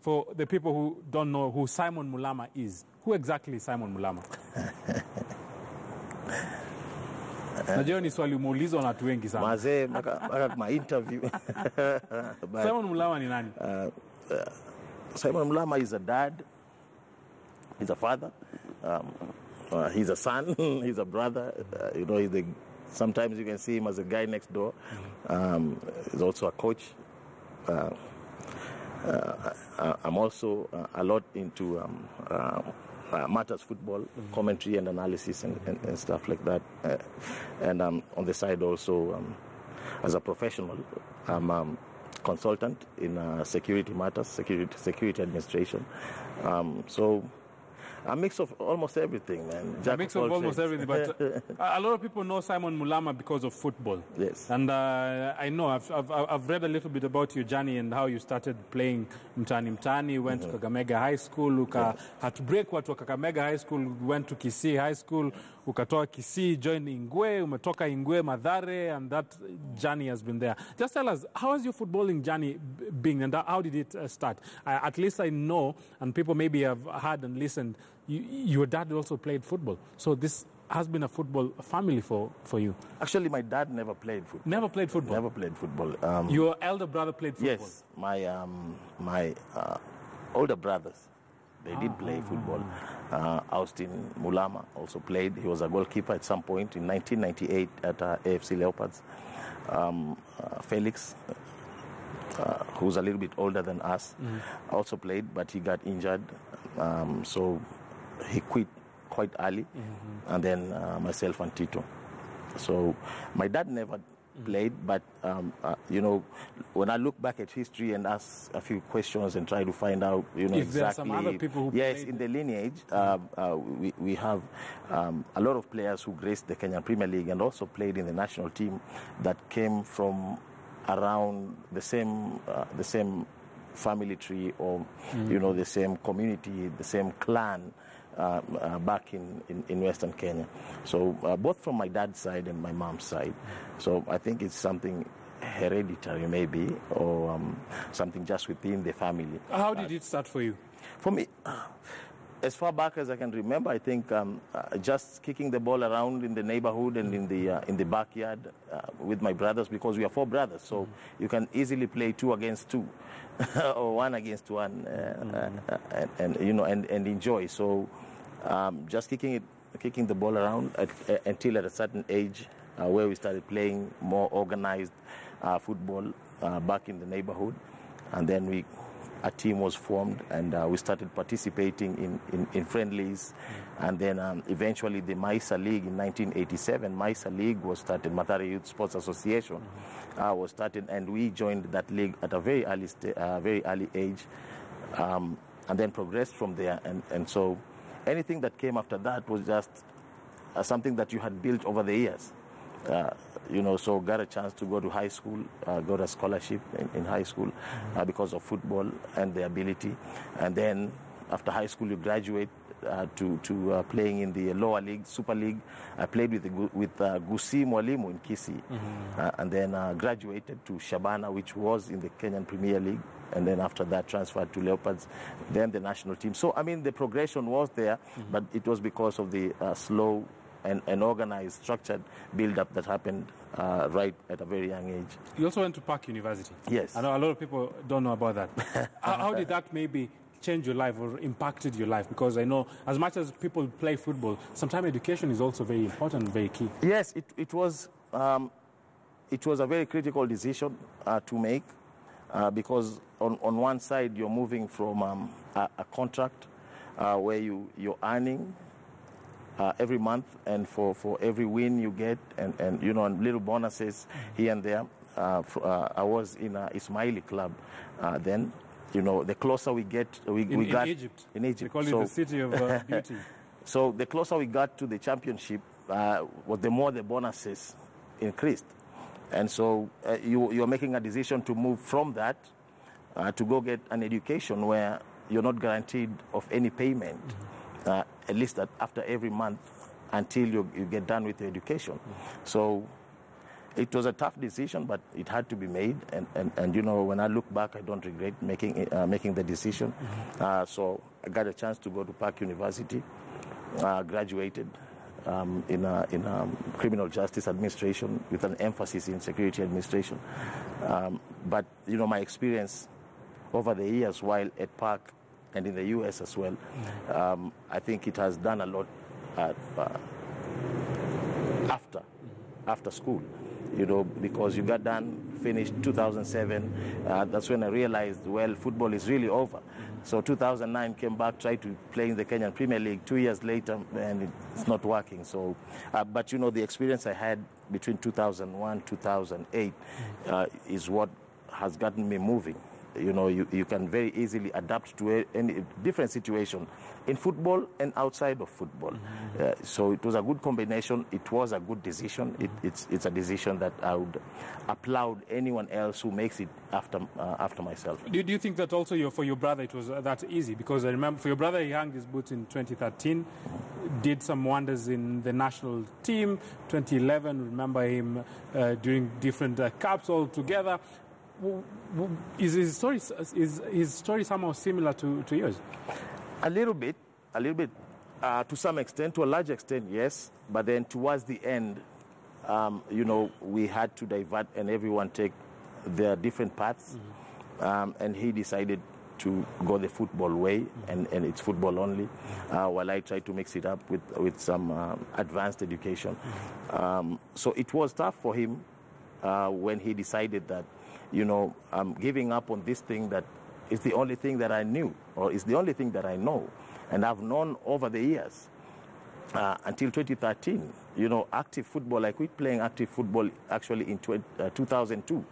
for the people who don't know who Simon Mulama is, who exactly is Simon Mulama? Najua ni swali umeulizwa na watu wengi sana. Mazee, maka interview. Simon Mulama ni nani? Simon Mulama is a dad. He's a father. He's a son. He's a brother. Sometimes you can see him as a guy next door. He's also a coach. I'm also a lot into matters football, commentary and analysis and stuff like that. And on the side also, as a professional, I'm a consultant in security matters, security administration. So a mix of almost everything, man. A mix of almost everything, but a lot of people know Simon Mulama because of football. Yes. And I know, I've read a little bit about your journey and how you started playing Mtani, went to Kakamega High School, had to break watu wa Kakamega High School, went to Kisii High School, ukatoka Kisii, joined Ingwe, umetoka Ingwe, Mathare, and that journey has been there. Just tell us, how has your footballing journey been and how did it start? At least I know, and people maybe have heard and listened, your dad also played football. So this has been a football family for you. Actually, my dad never played football. Never played football? Never played football. Your elder brother played football? Yes, my older brothers, they did play football. Austin Mulama also played. He was a goalkeeper at some point in 1998 at AFC Leopards. Felix, who's a little bit older than us, also played, but he got injured. So he quit quite early, and then myself and Tito. So my dad never played, but when I look back at history and ask a few questions and try to find out, if exactly. There are some other people who yes, played. in the lineage, we have a lot of players who graced the Kenyan Premier League and also played in the national team that came from around the same family tree or the same community, the same clan back in Western Kenya. So both from my dad's side and my mom's side. So I think it's something hereditary maybe, or something just within the family. How did it start for you? For me, as far back as I can remember, I think just kicking the ball around in the neighborhood and in the backyard with my brothers, because we are 4 brothers, so you can easily play 2 against 2 or 1 against 1, and enjoy. So just kicking the ball around until at a certain age where we started playing more organized football back in the neighborhood, and then a team was formed, and we started participating in friendlies, and then eventually the Maisa League in 1987. Maisa League was started, Mathare Youth Sports Association was started, and we joined that league at a very early age, and then progressed from there. And so anything that came after that was just something that you had built over the years. So got a chance to go to high school, got a scholarship in high school because of football and the ability. And then after high school, you graduate to playing in the lower league, Super League. I played with Gusii Mwalimu in Kisii, and then graduated to Shabana, which was in the Kenyan Premier League. And then after that, transferred to Leopards, then the national team. So, I mean, the progression was there, but it was because of the slow and organized, structured build-up that happened right at a very young age. You also went to Park University. Yes. I know a lot of people don't know about that. How did that maybe change your life or impacted your life? Because I know as much as people play football, sometimes education is also very important, very key. Yes, it was a very critical decision to make because on one side you're moving from a contract where you're earning every month, and for every win you get, and little bonuses here and there. I was in a Ismaili club then. The closer we got Egypt. In Egypt, they call it the city of beauty. So the closer we got to the championship, the more the bonuses increased, and so you're making a decision to move from that to go get an education where you're not guaranteed of any payment. At least after every month until you get done with your education. So It was a tough decision, but it had to be made. And you know, when I look back, I don't regret making the decision. So I got a chance to go to Park University, graduated in criminal justice administration with an emphasis in security administration. But you know, my experience over the years while at Park and in the US as well, I think it has done a lot after school. You know, because you got done, finished 2007. That's when I realized, well, football is really over. So 2009 came back, tried to play in the Kenyan Premier League 2 years later, and it's not working. So, but you know, the experience I had between 2001, 2008 is what has gotten me moving. You know, you can very easily adapt to any different situation in football and outside of football. So it was a good combination. It was a good decision. It's a decision that I would applaud anyone else who makes it after myself. Do you think that also for your brother it was that easy? Because I remember for your brother, he hung his boots in 2013, did some wonders in the national team. 2011, remember him during different cups all together. Is his story somehow similar to yours? A little bit, to some extent, to a large extent, yes. But then towards the end, you know, we had to divert and everyone take their different paths, and he decided to go the football way, and it's football only, while I tried to mix it up with some advanced education. So it was tough for him when he decided that, you know, I'm giving up on this thing that is the only thing that I knew, or is the only thing that I know, and I've known over the years. Until 2013, you know, active football, I quit playing active football actually in 2002.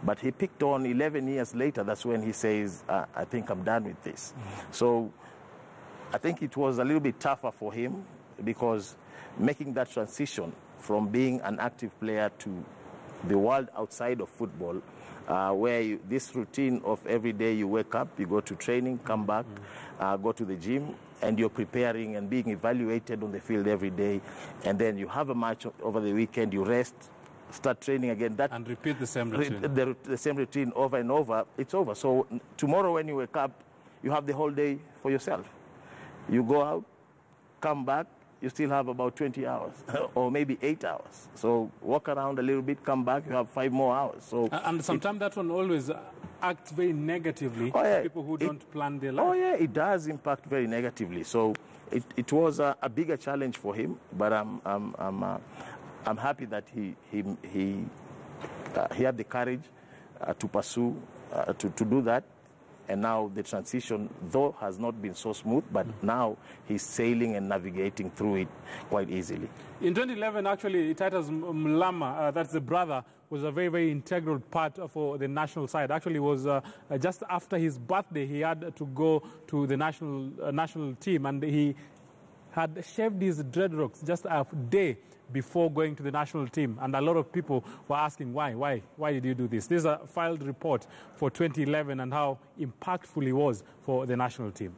But he picked on 11 years later, that's when he says, I think I'm done with this. So I think it was a little bit tougher for him, because making that transition from being an active player to the world outside of football, where this routine of every day you wake up, you go to training, come back, go to the gym, and you're preparing and being evaluated on the field every day, and then you have a match over the weekend, you rest, start training again. And repeat the same routine. The same routine over and over, it's over. So tomorrow when you wake up, you have the whole day for yourself. You go out, come back, you still have about 20 hours or maybe 8 hours. So walk around a little bit, come back, you have 5 more hours. So and sometimes that one always acts very negatively for people who don't plan their life. Oh yeah, it does impact very negatively. So it was a bigger challenge for him, but I'm happy that he had the courage to pursue, to do that. And now the transition, though, has not been so smooth, but now he's sailing and navigating through it quite easily. In 2011, actually, Titus Mulama, that's the brother, was a very, very integral part for the national side. Actually, it was just after his birthday, he had to go to the national team, and he had shaved his dreadlocks just a day before going to the national team. And a lot of people were asking, why did you do this? This is a filed report for 2011 and how impactful he was for the national team.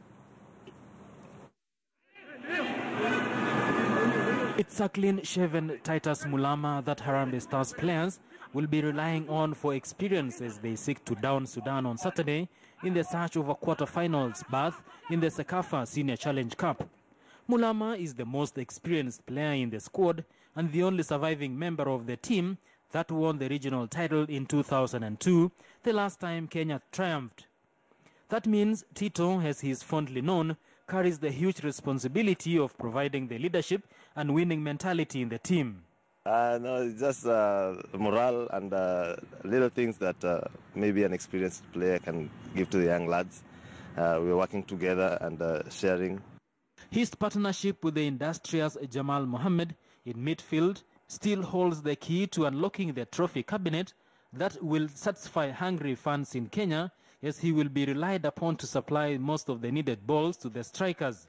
It's a clean-shaven Titus Mulama that Harambee Stars players will be relying on for experience as they seek to down Sudan on Saturday in the search of a quarter-finals berth in the Sekafa Senior Challenge Cup. Mulama is the most experienced player in the squad and the only surviving member of the team that won the regional title in 2002, the last time Kenya triumphed. That means Tito, as he is fondly known, carries the huge responsibility of providing the leadership and winning mentality in the team. No, it's just morale and little things that maybe an experienced player can give to the young lads. We're working together and sharing. His partnership with the industrious Jamal Mohammed in midfield still holds the key to unlocking the trophy cabinet that will satisfy hungry fans in Kenya, as he will be relied upon to supply most of the needed balls to the strikers.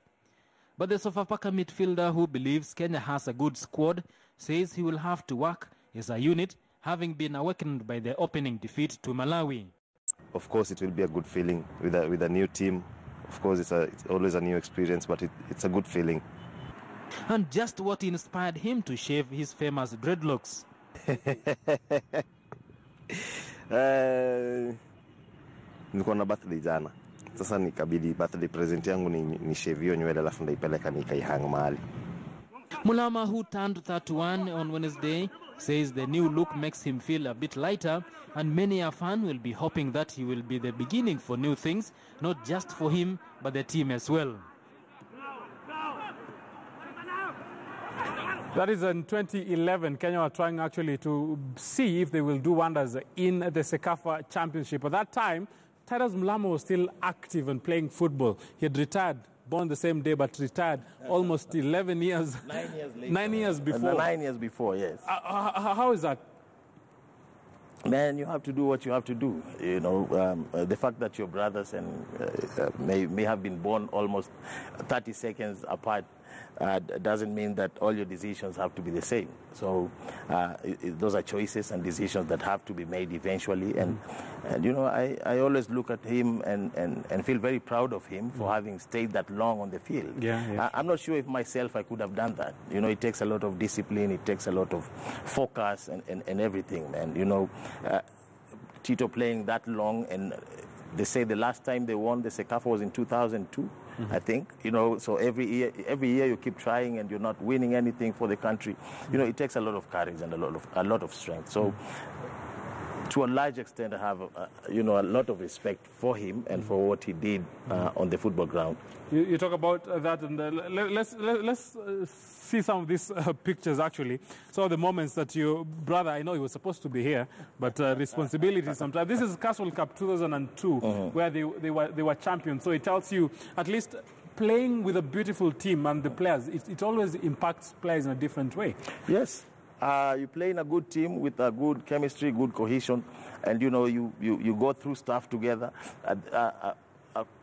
But the Sofapaka midfielder, who believes Kenya has a good squad, says he will have to work as a unit, having been awakened by the opening defeat to Malawi. Of course, it will be a good feeling with a new team. Of course, it's always a new experience, but it's a good feeling. And just what inspired him to shave his famous dreadlocks. Nilikuwa na birthday jana. Sasa nikabidi birthday present yangu ni shave hiyo nywele alafu ndaipeleka nikaihang mahali. Mulama, who turned 31 on Wednesday, says the new look makes him feel a bit lighter, and many a fan will be hoping that he will be the beginning for new things, not just for him, but the team as well. That is in 2011. Kenya were trying actually to see if they will do wonders in the Sekafa Championship. At that time, Titus Mulama was still active and playing football. He had retired, born the same day, but retired almost 11 years. 9 years later. 9 years before. 9 years before, yes. How is that? Man, you have to do what you have to do. You know, the fact that your brothers may have been born almost 30 seconds apart doesn't mean that all your decisions have to be the same. So those are choices and decisions that have to be made eventually. And you know, I always look at him and feel very proud of him for having stayed that long on the field. Yeah. I'm not sure if myself I could have done that. You know, it takes a lot of discipline, it takes a lot of focus and everything. And, you know, Tito playing that long, and they say the last time they won the Sekafa was in 2002. I think, you know, so every year you keep trying and you're not winning anything for the country. You know, it takes a lot of courage and a lot of strength. So, to a large extent, I have, you know, a lot of respect for him and for what he did on the football ground. You talk about that, and let's see some of these pictures, actually. Some of the moments that your brother, I know he was supposed to be here, but responsibility sometimes. This is Castle Cup 2002, where they were champions. So it tells you, at least playing with a beautiful team and the players, it always impacts players in a different way. Yes. You play in a good team with a good chemistry, good cohesion, and you know you go through stuff together.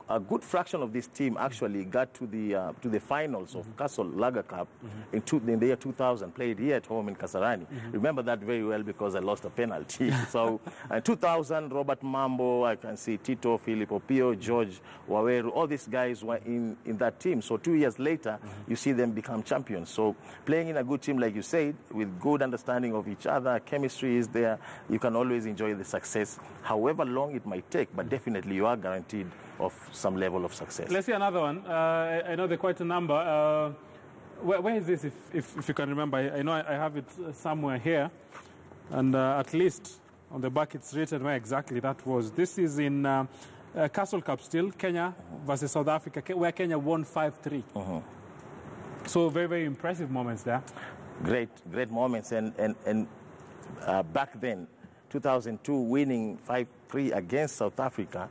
A good fraction of this team actually got to the finals of Castle Lager Cup in the year 2000, played here at home in Kasarani. Remember that very well because I lost a penalty. So in 2000, Robert Mambo, I can see Tito, Philip Opio, George Waweru, all these guys were in that team. So 2 years later, you see them become champions. So playing in a good team, like you said, with good understanding of each other, chemistry is there, you can always enjoy the success, however long it might take, but definitely you are guaranteed of some level of success. Let's see another one. I know they're quite a number. Where is this, if you can remember? I know I have it somewhere here. And at least on the back it's written where exactly that was. This is in Castle Cup still, Kenya versus South Africa, where Kenya won 5-3. So very, very impressive moments there. Great moments. And back then, 2002, winning 5-3 against South Africa,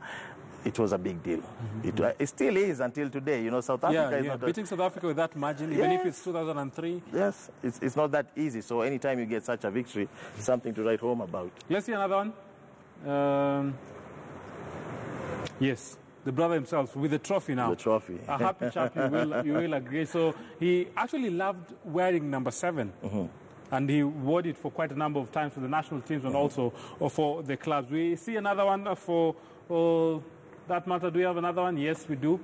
it was a big deal. It still is until today. You know, South Africa is not beating South Africa with that margin, even if it's 2003. Yes, it's not that easy. So anytime you get such a victory, something to write home about. Let's see another one. Yes, the brother himself with the trophy now. The trophy. A happy chap, you will agree. So he actually loved wearing number 7. And he wore it for quite a number of times for the national teams and also for the clubs. We see another one for that matter. Do we have another one? Yes, we do.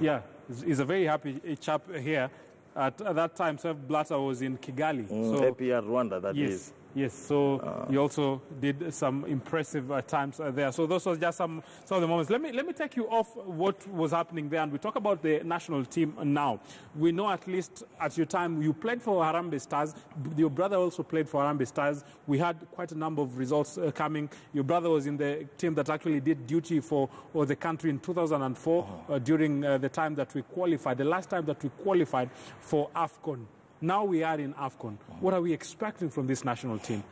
Yeah, he's a very happy chap here. At that time, Sepp Blatter was in Kigali. So APR Rwanda, that is. Yes, so he also did some impressive times there. So those were just some of the moments. Let me take you off what was happening there, and we talk about the national team now. We know at least at your time you played for Harambee Stars. Your brother also played for Harambee Stars. We had quite a number of results coming. Your brother was in the team that actually did duty for the country in 2004 during the time that we qualified, the last time that we qualified for Afcon. Now we are in Afcon. What are we expecting from this national team?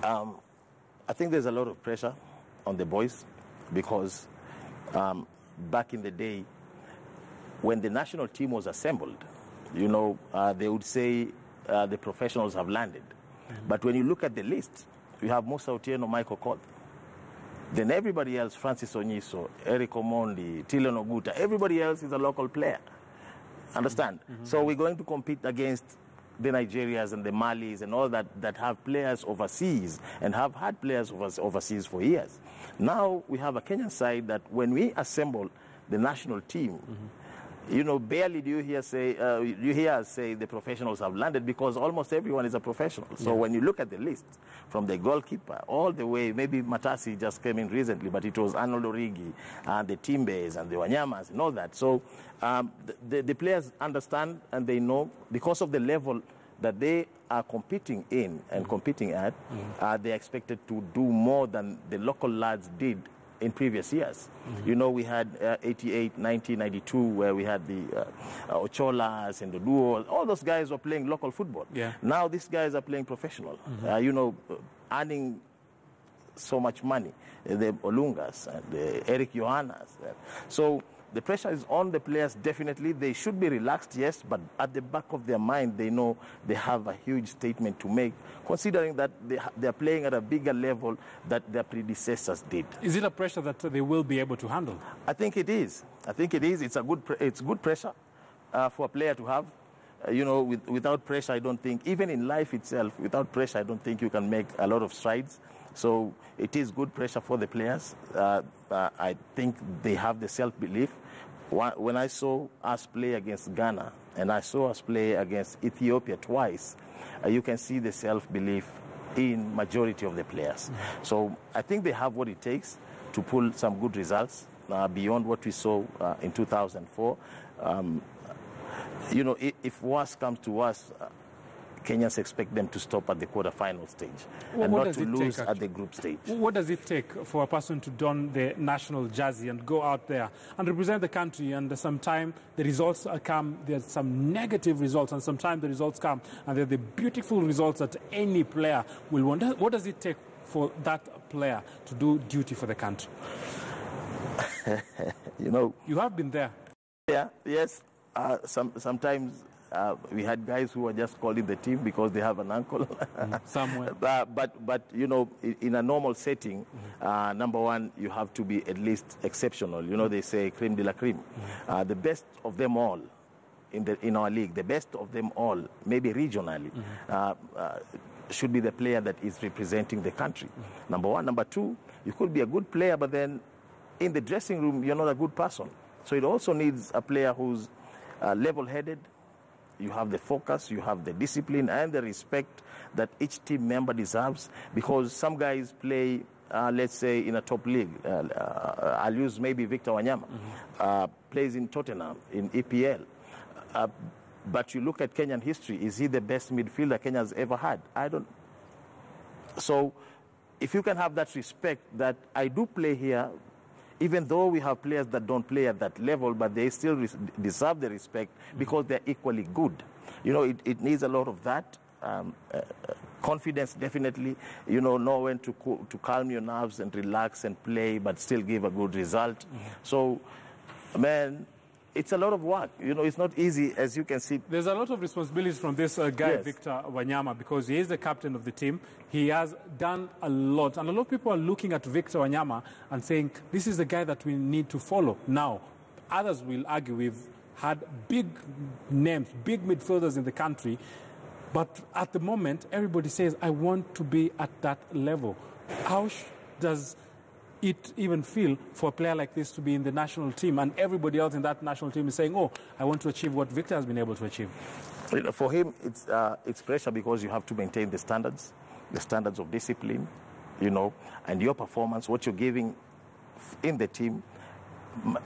I think there's a lot of pressure on the boys because back in the day, when the national team was assembled, you know, they would say the professionals have landed. But when you look at the list, you have Musa Otieno, Michael Koth. Then everybody else, Francis Onyiso, Eric Omondi, Tilon Oguta, everybody else is a local player. Understand? So we're going to compete against the Nigerias and the Malis and all that have players overseas and have had players overseas for years. Now we have a Kenyan side that when we assemble the national team, you know, barely do you hear us say the professionals have landed, because almost everyone is a professional. So when you look at the list, from the goalkeeper all the way, maybe Matasi just came in recently, but it was Arnold Origi and the Timbes and the Wanyamas and all that. So the players understand and they know, because of the level that they are competing in and competing at, they're expected to do more than the local lads did in previous years. You know, we had 88, 90, 92, where we had the Ocholas and the Duo. All those guys were playing local football. Now these guys are playing professional, you know, earning so much money. The Olungas and the Eric Johannas. So the pressure is on the players, definitely. They should be relaxed, yes, but at the back of their mind, they know they have a huge statement to make, considering that they are playing at a bigger level that their predecessors did. Is it a pressure that they will be able to handle? I think it is. I think it is. It's good pressure for a player to have. You know, without pressure, I don't think, even in life itself, without pressure, I don't think you can make a lot of strides. So it is good pressure for the players. I think they have the self-belief. When I saw us play against Ghana and I saw us play against Ethiopia twice, you can see the self-belief in majority of the players. So I think they have what it takes to pull some good results beyond what we saw in 2004. You know, if worse comes to worse, Kenyans expect them to stop at the quarter-final stage and not to lose at the group stage. What does it take for a person to don the national jersey and go out there and represent the country, and sometimes the results come, there's some negative results, and sometimes the results come and they're the beautiful results that any player will want? What does it take for that player to do duty for the country? You know, you have been there. Yeah, yes. Sometimes we had guys who were just calling the team because they have an uncle somewhere. But you know, in a normal setting, number one, you have to be at least exceptional. You know, they say creme de la creme. The best of them all in our league, the best of them all, maybe regionally, should be the player that is representing the country. Number one. Number two, you could be a good player, but then in the dressing room, you're not a good person. So it also needs a player who's level-headed. You have the focus, you have the discipline and the respect that each team member deserves, because some guys play, let's say, in a top league. I'll use maybe Victor Wanyama, plays in Tottenham, in EPL. But you look at Kenyan history, is he the best midfielder Kenya's ever had? I don't. So if you can have that respect that I do play here, even though we have players that don't play at that level, but they still deserve the respect because they're equally good. You know, it needs a lot of that. Confidence, definitely. You know when to calm your nerves and relax and play, but still give a good result. So, man, it's a lot of work. You know, it's not easy, as you can see. There's a lot of responsibilities from this guy, Yes. Victor Wanyama, because he is the captain of the team. He has done a lot. And a lot of people are looking at Victor Wanyama and saying, this is the guy that we need to follow. Now, others will argue we've had big names, big midfielders in the country. But at the moment, everybody says, I want to be at that level. How does it even feel for a player like this to be in the national team, and everybody else in that national team is saying, oh, I want to achieve what Victor has been able to achieve? For him, it's pressure, because you have to maintain the standards of discipline, you know, and your performance, what you're giving in the team,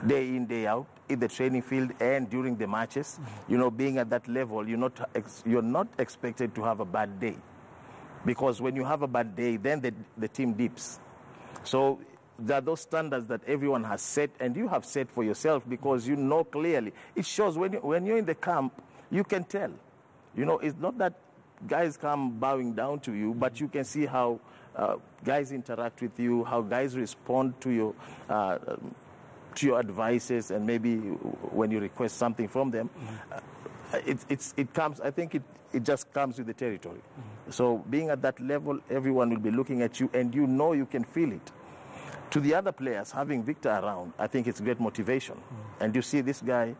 day in, day out, in the training field and during the matches. You know, being at that level, you're not expected to have a bad day, because when you have a bad day, then the team dips. So there are those standards that everyone has set, and you have set for yourself, because you know clearly. It shows when you're in the camp, you can tell. You know, it's not that guys come bowing down to you, but you can see how guys interact with you, how guys respond to your advices, and maybe when you request something from them. It comes. I think it just comes with the territory. So being at that level, everyone will be looking at you, and you know you can feel it. To the other players, having Victor around, I think it's great motivation. And you see this guy,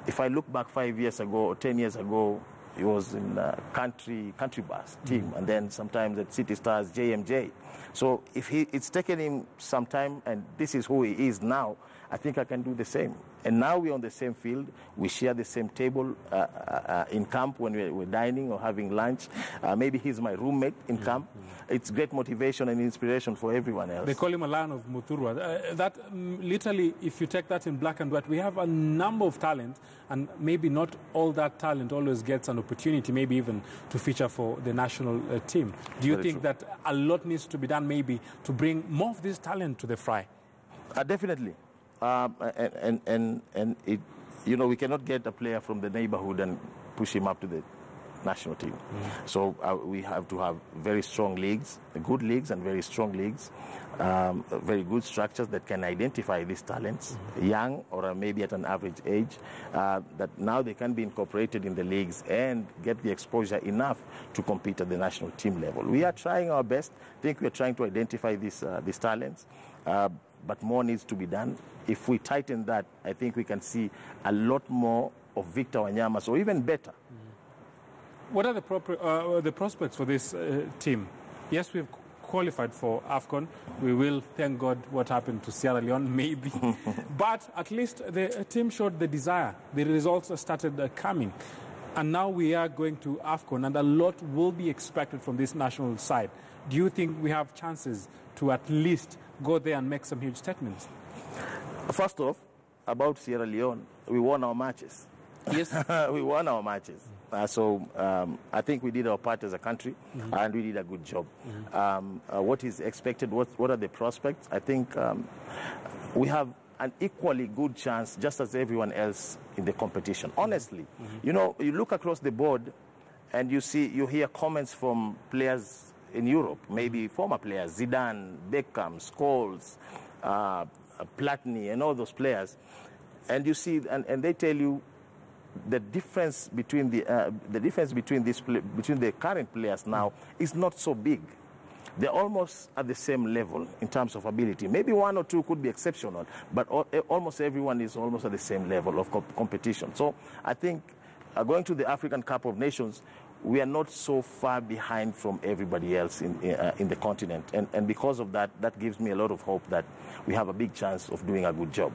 if I look back 5 years ago or 10 years ago, he was in country bus team, and then sometimes at City Stars, JMJ. So it's taken him some time, and this is who he is now. I think I can do the same. And now we're on the same field. We share the same table in camp when we're dining or having lunch. Maybe he's my roommate in camp. It's great motivation and inspiration for everyone else. They call him a lion of Muthurwa. Literally, if you take that in black and white, we have a number of talent, and maybe not all that talent always gets an opportunity, maybe even to feature for the national team. Do you think that a lot needs to be done maybe to bring more of this talent to the fry? Definitely. And it, we cannot get a player from the neighborhood and push him up to the national team. So we have to have very strong leagues, good leagues and very strong leagues, very good structures that can identify these talents, young or maybe at an average age, that now they can be incorporated in the leagues and get the exposure enough to compete at the national team level. We are trying our best. I think we are trying to identify these talents, but more needs to be done. If we tighten that, I think we can see a lot more of Victor Wanyama, or even better. What are the prospects for this team? Yes, we've qualified for Afcon. We will, thank God, what happened to Sierra Leone, maybe. But at least the team showed the desire. The results started coming. And now we are going to Afcon, and a lot will be expected from this national side. Do you think we have chances to at least go there and make some huge statements? First off, about Sierra Leone, we won our matches. Yes. We won our matches. So I think we did our part as a country, and we did a good job. What is expected? What are the prospects? I think we have an equally good chance, just as everyone else in the competition. Honestly, you look across the board, and you hear comments from players in Europe, maybe former players, Zidane, Beckham, Scholes, Platini, and all those players, and you see, and they tell you the difference between between the current players now is not so big. They're almost at the same level in terms of ability. Maybe one or two could be exceptional, but almost everyone is almost at the same level of competition. So I think going to the African Cup of Nations, we are not so far behind from everybody else in the continent. And because of that, that gives me a lot of hope that we have a big chance of doing a good job.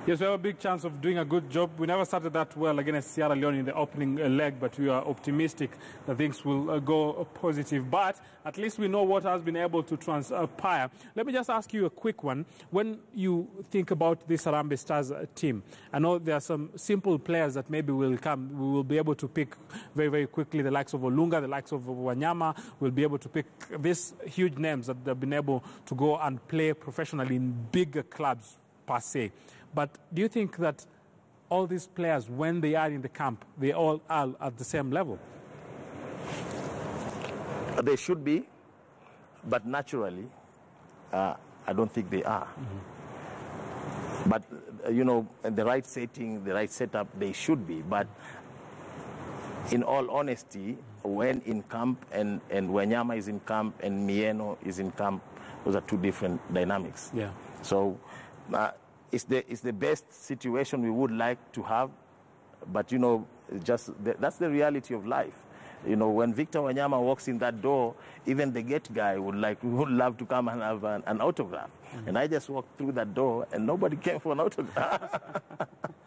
Yes, we have a big chance of doing a good job. We never started that well against Sierra Leone in the opening leg, but we are optimistic that things will go positive. But at least we know what has been able to transpire. Let me just ask you a quick one. When you think about this Harambee Stars team, I know there are some simple players that maybe will come. We will be able to pick very, very quickly the likes of Olunga, the likes of Wanyama. We'll be able to pick these huge names that they've been able to go and play professionally in bigger clubs per se. But do you think that all these players, when they are in the camp, they all are at the same level? They should be, but naturally, I don't think they are. But, in the right setting, the right setup, they should be. But in all honesty, when in camp and when Wanyama is in camp and Mieno is in camp, those are two different dynamics. Yeah. So it's the best situation we would like to have, but that's the reality of life. When Victor Wanyama walks in that door, even the gate guy would love to come and have an autograph. And I just walked through that door, and nobody came for an autograph.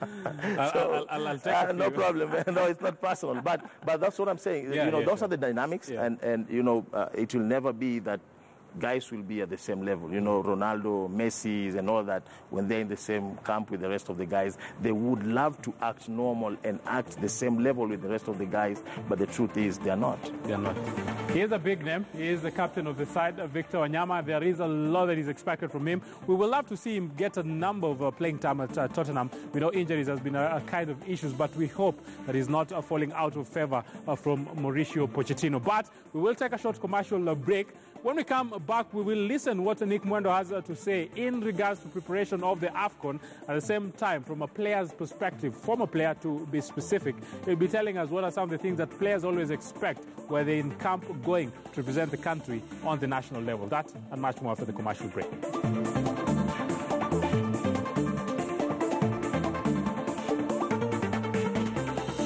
I'll take it. No problem. No, it's not personal. But that's what I'm saying. Those are the dynamics, and it will never be that guys will be at the same level. Ronaldo, Messi, and all that, when they're in the same camp with the rest of the guys, they would love to act normal and act the same level with the rest of the guys, but the truth is they're not. They're not. He is a big name. He is the captain of the side, Victor Wanyama. There is a lot that is expected from him. We will love to see him get a number of playing time at Tottenham. We know injuries has been a kind of issues, but we hope that he's not falling out of favor from Mauricio Pochettino. But we will take a short commercial break. When we come back, we will listen what Nick Mwendo has to say in regards to preparation of the Afcon. At the same time, from a player's perspective, former player to be specific, he'll be telling us what are some of the things that players always expect where they're in camp going to represent the country on the national level. That and much more after the commercial break.